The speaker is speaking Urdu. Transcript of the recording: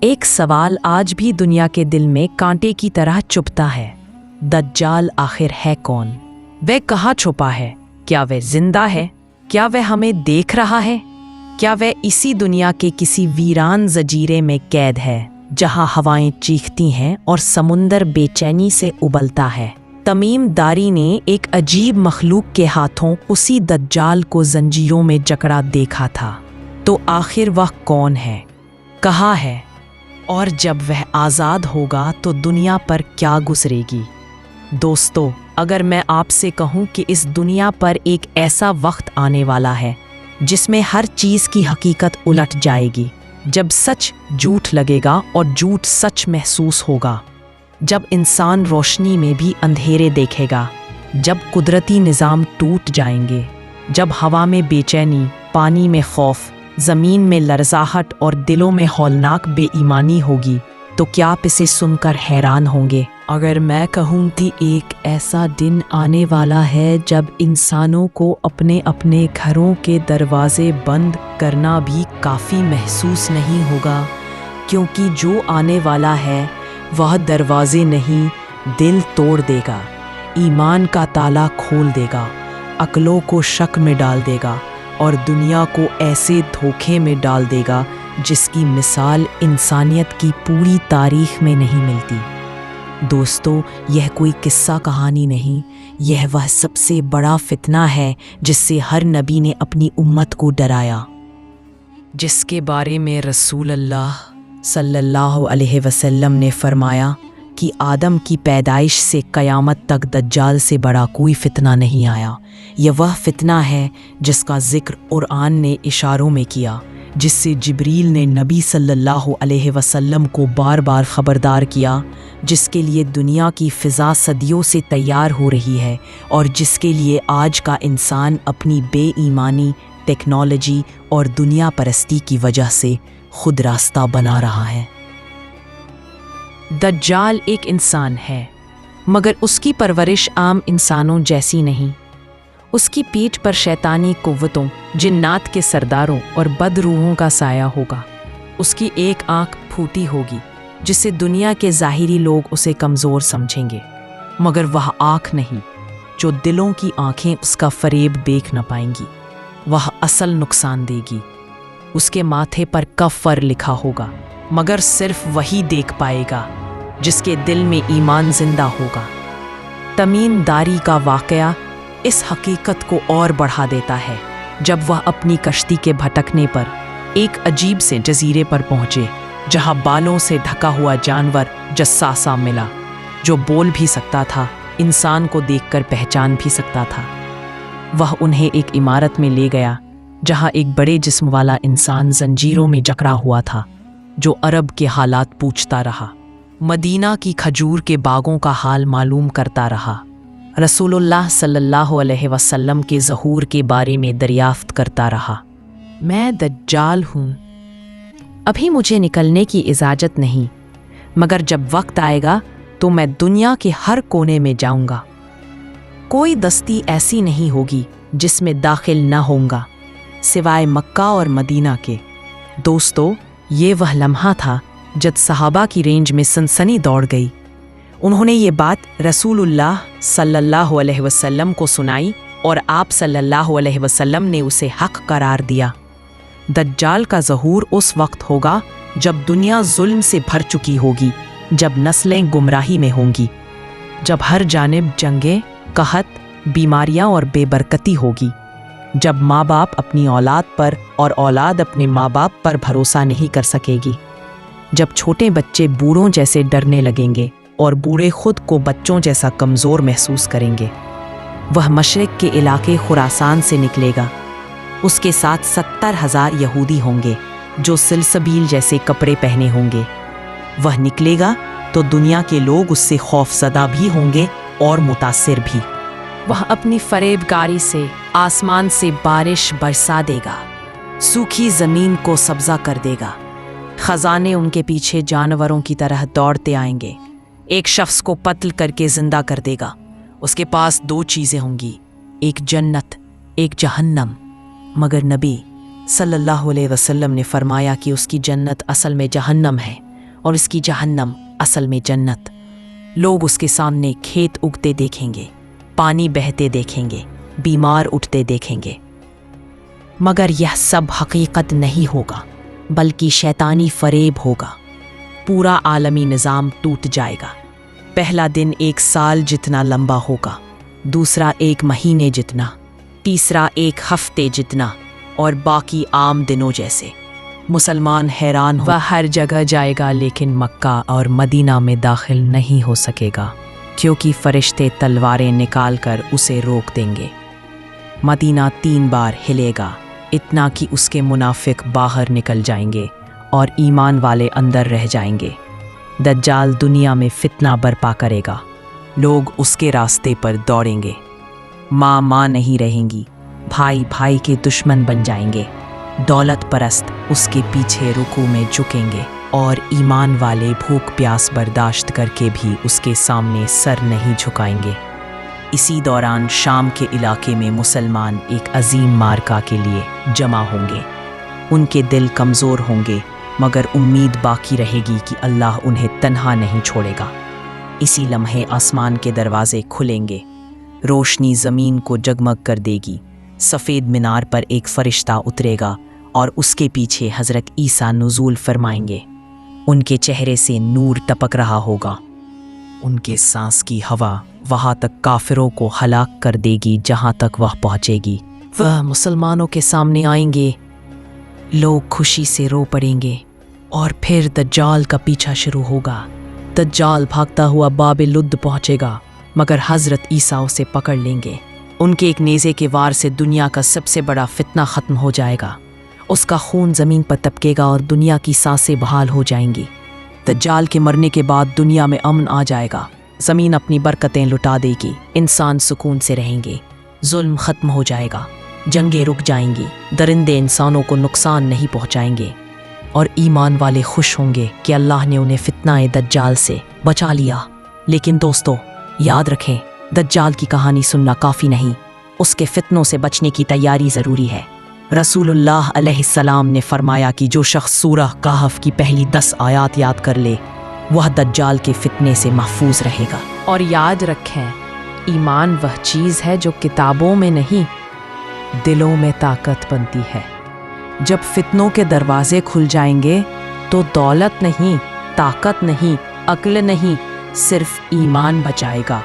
ایک سوال آج بھی دنیا کے دل میں کانٹے کی طرح چبھتا ہے، دجال آخر ہے کون؟ وہ کہاں چھپا ہے؟ کیا وہ زندہ ہے؟ کیا وہ ہمیں دیکھ رہا ہے؟ کیا وہ اسی دنیا کے کسی ویران زنجیرے میں قید ہے جہاں ہوائیں چیختی ہیں اور سمندر بے چینی سے ابلتا ہے؟ تمیم داری نے ایک عجیب مخلوق کے ہاتھوں اسی دجال کو زنجیروں میں جکڑا دیکھا تھا۔ تو آخر وہ کون ہے؟ کہاں ہے؟ اور جب وہ آزاد ہوگا تو دنیا پر کیا گزرے گی؟ دوستو، اگر میں آپ سے کہوں کہ اس دنیا پر ایک ایسا وقت آنے والا ہے جس میں ہر چیز کی حقیقت الٹ جائے گی، جب سچ جھوٹ لگے گا اور جھوٹ سچ محسوس ہوگا، جب انسان روشنی میں بھی اندھیرے دیکھے گا، جب قدرتی نظام ٹوٹ جائیں گے، جب ہوا میں بے چینی، پانی میں خوف، زمین میں لرزاہٹ اور دلوں میں ہولناک بے ایمانی ہوگی، تو کیا آپ اسے سن کر حیران ہوں گے؟ اگر میں کہوں کہ ایک ایسا دن آنے والا ہے جب انسانوں کو اپنے اپنے گھروں کے دروازے بند کرنا بھی کافی محسوس نہیں ہوگا، کیونکہ جو آنے والا ہے وہ دروازے نہیں، دل توڑ دے گا، ایمان کا تالا کھول دے گا، عقلوں کو شک میں ڈال دے گا اور دنیا کو ایسے دھوکے میں ڈال دے گا جس کی مثال انسانیت کی پوری تاریخ میں نہیں ملتی۔ دوستو، یہ کوئی قصہ کہانی نہیں، یہ وہ سب سے بڑا فتنہ ہے جس سے ہر نبی نے اپنی امت کو ڈرایا، جس کے بارے میں رسول اللہ صلی اللہ علیہ وسلم نے فرمایا کہ آدم کی پیدائش سے قیامت تک دجال سے بڑا کوئی فتنہ نہیں آیا۔ یہ وہ فتنہ ہے جس کا ذکر قرآن نے اشاروں میں کیا، جس سے جبریل نے نبی صلی اللہ علیہ وسلم کو بار بار خبردار کیا، جس کے لیے دنیا کی فضا صدیوں سے تیار ہو رہی ہے اور جس کے لیے آج کا انسان اپنی بے ایمانی، ٹیکنالوجی اور دنیا پرستی کی وجہ سے خود راستہ بنا رہا ہے۔ دجال ایک انسان ہے، مگر اس کی پرورش عام انسانوں جیسی نہیں۔ اس کی پیٹھ پر شیطانی قوتوں، جنات کے سرداروں اور بد روحوں کا سایہ ہوگا۔ اس کی ایک آنکھ پھوٹی ہوگی جس سے دنیا کے ظاہری لوگ اسے کمزور سمجھیں گے، مگر وہ آنکھ نہیں جو دلوں کی آنکھیں اس کا فریب دیکھ نہ پائیں گی، وہ اصل نقصان دے گی۔ اس کے ماتھے پر کفر لکھا ہوگا، مگر صرف وہی دیکھ پائے گا جس کے دل میں ایمان زندہ ہوگا۔ تمیم داری کا واقعہ اس حقیقت کو اور بڑھا دیتا ہے جب وہ اپنی کشتی کے بھٹکنے پر ایک عجیب سے جزیرے پر پہنچے جہاں بالوں سے ڈھکا ہوا جانور جساسا ملا، جو بول بھی سکتا تھا، انسان کو دیکھ کر پہچان بھی سکتا تھا۔ وہ انہیں ایک عمارت میں لے گیا جہاں ایک بڑے جسم والا انسان زنجیروں میں جکڑا ہوا تھا، جو عرب کے حالات پوچھتا رہا، مدینہ کی کھجور کے باغوں کا حال معلوم کرتا رہا، رسول اللہ صلی اللہ علیہ وسلم کے ظہور کے بارے میں دریافت کرتا رہا۔ میں دجال ہوں، ابھی مجھے نکلنے کی اجازت نہیں، مگر جب وقت آئے گا تو میں دنیا کے ہر کونے میں جاؤں گا، کوئی دستی ایسی نہیں ہوگی جس میں داخل نہ ہوں گا سوائے مکہ اور مدینہ کے۔ دوستو، یہ وہ لمحہ تھا جب صحابہ کی رینج میں سنسنی دوڑ گئی۔ انہوں نے یہ بات رسول اللہ صلی اللہ علیہ وسلم کو سنائی اور آپ صلی اللہ علیہ وسلم نے اسے حق قرار دیا۔ دجال کا ظہور اس وقت ہوگا جب دنیا ظلم سے بھر چکی ہوگی، جب نسلیں گمراہی میں ہوں گی، جب ہر جانب جنگیں، قحط، بیماریاں اور بے برکتی ہوگی، جب ماں باپ اپنی اولاد پر اور اولاد اپنے ماں باپ پر بھروسہ نہیں کر سکے گی، جب چھوٹے بچے بوڑھوں جیسے ڈرنے لگیں گے اور بوڑھے خود کو بچوں جیسا کمزور محسوس کریں گے۔ وہ مشرق کے علاقے خراسان سے نکلے گا، اس کے ساتھ 70,000 یہودی ہوں گے جو سلسبیل جیسے کپڑے پہنے ہوں گے۔ وہ نکلے گا تو دنیا کے لوگ اس سے خوف زدہ بھی ہوں گے اور متاثر بھی۔ وہ اپنی فریب کاری سے آسمان سے بارش برسا دے گا، سوکھی زمین کو سبزہ کر دے گا، خزانے ان کے پیچھے جانوروں کی طرح دوڑتے آئیں گے، ایک شخص کو قتل کر کے زندہ کر دے گا۔ اس کے پاس 2 چیزیں ہوں گی، ایک جنت، ایک جہنم، مگر نبی صلی اللہ علیہ وسلم نے فرمایا کہ اس کی جنت اصل میں جہنم ہے، اور اس کی جہنم اصل میں جنت۔ لوگ اس کے سامنے کھیت اگتے دیکھیں گے، پانی بہتے دیکھیں گے، بیمار اٹھتے دیکھیں گے، مگر یہ سب حقیقت نہیں ہوگا بلکہ شیطانی فریب ہوگا۔ پورا عالمی نظام ٹوٹ جائے گا۔ پہلا دن 1 سال جتنا لمبا ہوگا، دوسرا 1 مہینے جتنا، تیسرا 1 ہفتے جتنا، اور باقی عام دنوں جیسے۔ مسلمان حیران ہو، وہ ہر جگہ جائے گا لیکن مکہ اور مدینہ میں داخل نہیں ہو سکے گا، کیونکہ فرشتے تلواریں نکال کر اسے روک دیں گے۔ مدینہ 3 بار ہلے گا، اتنا کہ اس کے منافق باہر نکل جائیں گے اور ایمان والے اندر رہ جائیں گے۔ دجال دنیا میں فتنہ برپا کرے گا، لوگ اس کے راستے پر دوڑیں گے۔ ماں نہیں رہیں گی، بھائی بھائی کے دشمن بن جائیں گے، دولت پرست اس کے پیچھے رکوع میں جھکیں گے، اور ایمان والے بھوک پیاس برداشت کر کے بھی اس کے سامنے سر نہیں جھکائیں گے۔ اسی دوران شام کے علاقے میں مسلمان ایک عظیم معرکہ کے لیے جمع ہوں گے۔ ان کے دل کمزور ہوں گے، مگر امید باقی رہے گی کہ اللہ انہیں تنہا نہیں چھوڑے گا۔ اسی لمحے آسمان کے دروازے کھلیں گے، روشنی زمین کو جگمگ کر دے گی، سفید مینار پر ایک فرشتہ اترے گا اور اس کے پیچھے حضرت عیسیٰ نزول فرمائیں گے۔ ان کے چہرے سے نور ٹپک رہا ہوگا، ان کے سانس کی ہوا وہاں تک کافروں کو ہلاک کر دے گی جہاں تک وہ پہنچے گی۔ وہ مسلمانوں کے سامنے آئیں گے، لوگ خوشی سے رو پڑیں گے، اور پھر دجال کا پیچھا شروع ہوگا۔ دجال بھاگتا ہوا باب لد پہنچے گا، مگر حضرت عیسیٰ اسے پکڑ لیں گے۔ ان کے ایک نیزے کے وار سے دنیا کا سب سے بڑا فتنہ ختم ہو جائے گا، اس کا خون زمین پر ٹپکے گا اور دنیا کی سانسیں بحال ہو جائیں گی۔ دجال کے مرنے کے بعد دنیا میں امن آ جائے گا، زمین اپنی برکتیں لٹا دے گی، انسان سکون سے رہیں گے، ظلم ختم ہو جائے گا، جنگیں رک جائیں گی، درندے انسانوں کو نقصان نہیں پہنچائیں گے، اور ایمان والے خوش ہوں گے کہ اللہ نے انہیں فتنہ دجال سے بچا لیا۔ لیکن دوستو، یاد رکھیں، دجال کی کہانی سننا کافی نہیں، اس کے فتنوں سے بچنے کی تیاری ضروری ہے۔ رسول اللہ علیہ السلام نے فرمایا کہ جو شخص سورہ کہف کی پہلی 10 آیات یاد کر لے، وہ دجال کے فتنے سے محفوظ رہے گا۔ اور یاد رکھیں، ایمان وہ چیز ہے جو کتابوں میں نہیں، دلوں میں طاقت بنتی ہے۔ جب فتنوں کے دروازے کھل جائیں گے تو دولت نہیں، طاقت نہیں، عقل نہیں، صرف ایمان بچائے گا۔